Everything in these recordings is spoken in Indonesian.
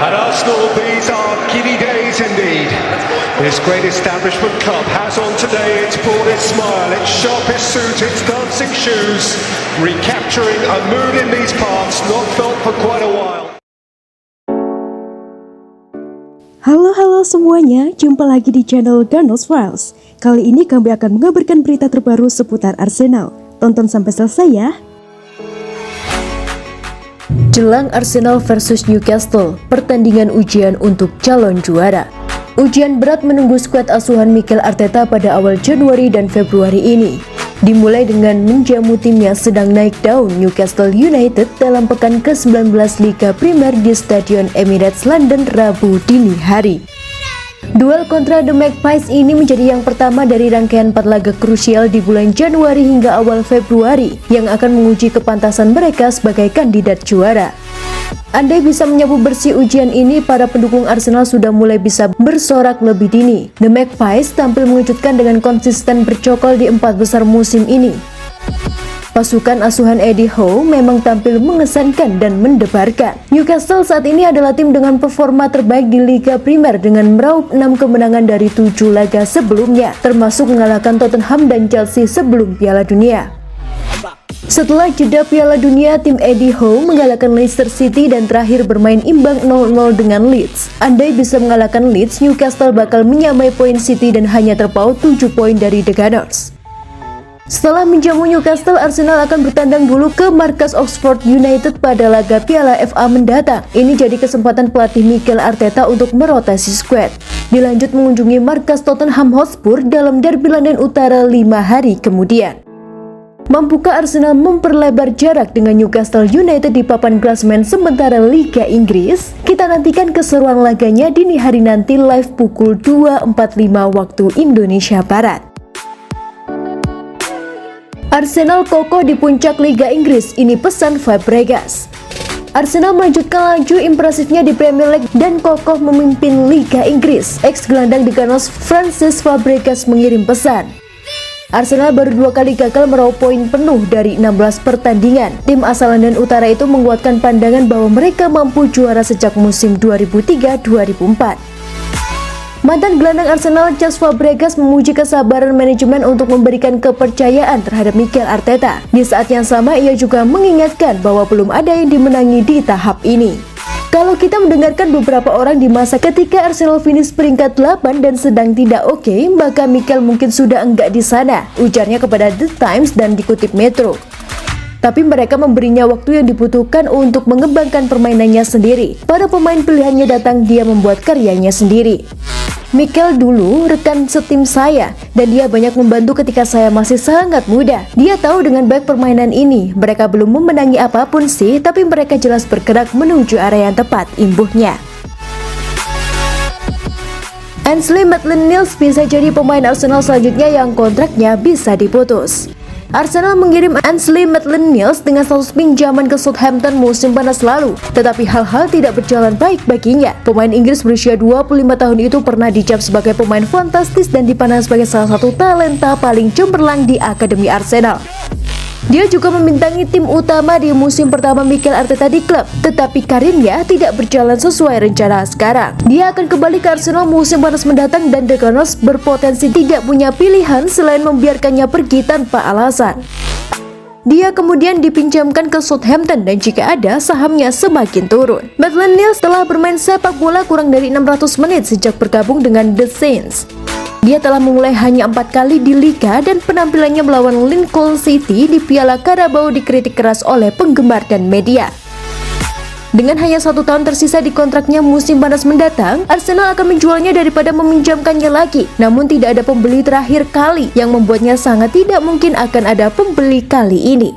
At Arsenal, these are giddy days indeed. This great establishment club has on today its broadest smile, its sharpest suit, its dancing shoes, recapturing a mood in these parts not felt for quite a while. Halo semuanya, jumpa lagi di channel Gunners Files. Kali ini kami akan mengabarkan berita terbaru seputar Arsenal. Tonton sampai selesai ya. Jelang Arsenal versus Newcastle, pertandingan ujian untuk calon juara. Ujian berat menunggu skuad asuhan Mikel Arteta pada awal Januari dan Februari ini. Dimulai dengan menjamu tim yang sedang naik daun Newcastle United dalam pekan ke-19 Liga Primer di Stadion Emirates London Rabu dini hari. Duel kontra The Magpies ini menjadi yang pertama dari rangkaian 4 laga krusial di bulan Januari hingga awal Februari yang akan menguji kepantasan mereka sebagai kandidat juara. Andai bisa menyapu bersih ujian ini, para pendukung Arsenal sudah mulai bisa bersorak lebih dini. The Magpies tampil mengejutkan dengan konsisten bercokol di 4 besar musim ini. Pasukan asuhan Eddie Howe memang tampil mengesankan dan mendebarkan. Newcastle saat ini adalah tim dengan performa terbaik di Liga Primer dengan meraup 6 kemenangan dari 7 laga sebelumnya, termasuk mengalahkan Tottenham dan Chelsea sebelum Piala Dunia. Setelah jeda Piala Dunia, tim Eddie Howe mengalahkan Leicester City dan terakhir bermain imbang 0-0 dengan Leeds. Andai bisa mengalahkan Leeds, Newcastle bakal menyamai poin City dan hanya terpaut 7 poin dari The Gunners. Setelah menjamu Newcastle, Arsenal akan bertandang dulu ke markas Oxford United pada laga Piala FA mendatang. Ini jadi kesempatan pelatih Mikel Arteta untuk merotasi skuad. Dilanjut mengunjungi markas Tottenham Hotspur dalam derby London Utara 5 hari kemudian. Mampukah Arsenal memperlebar jarak dengan Newcastle United di papan klasemen sementara Liga Inggris? Kita nantikan keseruan laganya dini hari nanti live pukul 2.45 waktu Indonesia Barat. Arsenal kokoh di puncak Liga Inggris, ini pesan Fabregas. Arsenal melanjutkan laju impresifnya di Premier League dan kokoh memimpin Liga Inggris. Ex-gelandang The Gunners Francis Fabregas mengirim pesan. Arsenal baru 2 kali gagal meraup poin penuh dari 16 pertandingan. Tim asal London Utara itu menguatkan pandangan bahwa mereka mampu juara sejak musim 2003-2004. Mantan gelandang Arsenal Cesc Fabregas memuji kesabaran manajemen untuk memberikan kepercayaan terhadap Mikel Arteta. Di saat yang sama, ia juga mengingatkan bahwa belum ada yang dimenangi di tahap ini. Kalau kita mendengarkan beberapa orang di masa ketika Arsenal finish peringkat 8 dan sedang tidak oke, maka Mikel mungkin sudah enggak di sana, ujarnya kepada The Times dan dikutip Metro. Tapi mereka memberinya waktu yang dibutuhkan untuk mengembangkan permainannya sendiri. Para pemain pilihannya datang, dia membuat karyanya sendiri. Mikel dulu rekan setim saya dan dia banyak membantu ketika saya masih sangat muda. Dia tahu dengan baik permainan ini. Mereka belum memenangi apapun sih, tapi mereka jelas bergerak menuju area yang tepat, imbuhnya. Ainsley Maitland-Niles bisa jadi pemain Arsenal selanjutnya yang kontraknya bisa diputus. Arsenal mengirim Ainsley Maitland-Niles dengan status pinjaman ke Southampton musim panas lalu, tetapi hal-hal tidak berjalan baik baginya. Pemain Inggris berusia 25 tahun itu pernah dicap sebagai pemain fantastis dan dipandang sebagai salah satu talenta paling cemerlang di Akademi Arsenal. Dia juga membintangi tim utama di musim pertama Mikel Arteta di klub, tetapi karirnya tidak berjalan sesuai rencana sekarang. Dia akan kembali ke Arsenal musim panas mendatang dan The Gunners berpotensi tidak punya pilihan selain membiarkannya pergi tanpa alasan. Dia kemudian dipinjamkan ke Southampton dan jika ada, sahamnya semakin turun. Maitland-Niles telah bermain sepak bola kurang dari 600 menit sejak bergabung dengan The Saints. Dia telah memulai hanya 4 kali di Liga dan penampilannya melawan Lincoln City di Piala Carabao dikritik keras oleh penggemar dan media. Dengan hanya 1 tahun tersisa di kontraknya musim panas mendatang, Arsenal akan menjualnya daripada meminjamkannya lagi. Namun tidak ada pembeli terakhir kali yang membuatnya sangat tidak mungkin akan ada pembeli kali ini.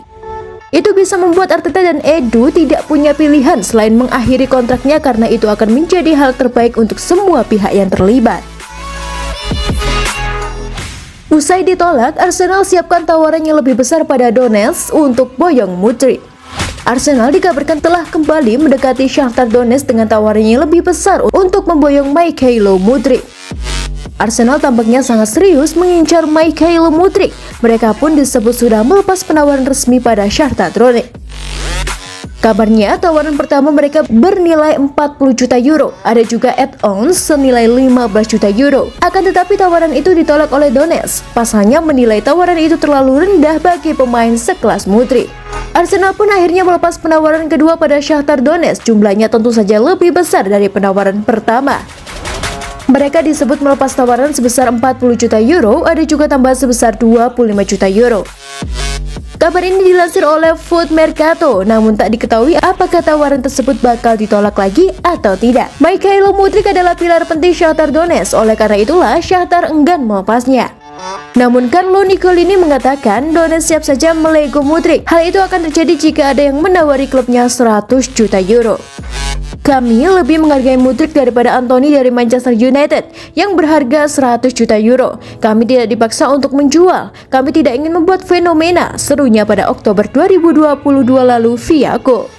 Itu bisa membuat Arteta dan Edu tidak punya pilihan selain mengakhiri kontraknya karena itu akan menjadi hal terbaik untuk semua pihak yang terlibat. Usai ditolak, Arsenal siapkan tawaran yang lebih besar pada Donetsk untuk Boyong Mudryk. Arsenal dikabarkan telah kembali mendekati Shakhtar Donetsk dengan tawaran yang lebih besar untuk memboyong Mykhailo Mudryk. Arsenal tampaknya sangat serius mengincar Mykhailo Mudryk. Mereka pun disebut sudah melepas penawaran resmi pada Shakhtar Donetsk. Kabarnya tawaran pertama mereka bernilai 40 juta euro. Ada juga add-ons senilai 15 juta euro. Akan tetapi tawaran itu ditolak oleh Donetsk. Pasalnya menilai tawaran itu terlalu rendah bagi pemain sekelas Mudryk. Arsenal pun akhirnya melepas penawaran kedua pada Shakhtar Donetsk. Jumlahnya tentu saja lebih besar dari penawaran pertama. Mereka disebut melepas tawaran sebesar 40 juta euro, ada juga tambahan sebesar 25 juta euro. Kabar ini dilansir oleh Foot Mercato, namun tak diketahui apakah tawaran tersebut bakal ditolak lagi atau tidak. Mikhailo Mudryk adalah pilar penting Shakhtar Donetsk, oleh karena itulah Shakhtar enggan melepasnya. Namun Carlo Nicolini mengatakan Donetsk siap saja melego Mudryk. Hal itu akan terjadi jika ada yang menawari klubnya 100 juta euro. Kami lebih menghargai Mudryk daripada Anthony dari Manchester United yang berharga 100 juta euro. Kami tidak dipaksa untuk menjual. Kami tidak ingin membuat fenomena, serunya pada Oktober 2022 lalu via Go.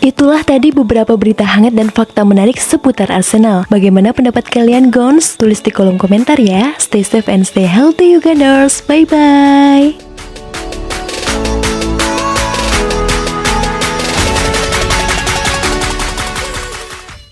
Itulah tadi beberapa berita hangat dan fakta menarik seputar Arsenal. Bagaimana pendapat kalian, Gons? Tulis di kolom komentar ya. Stay safe and stay healthy, Uganders. Bye-bye.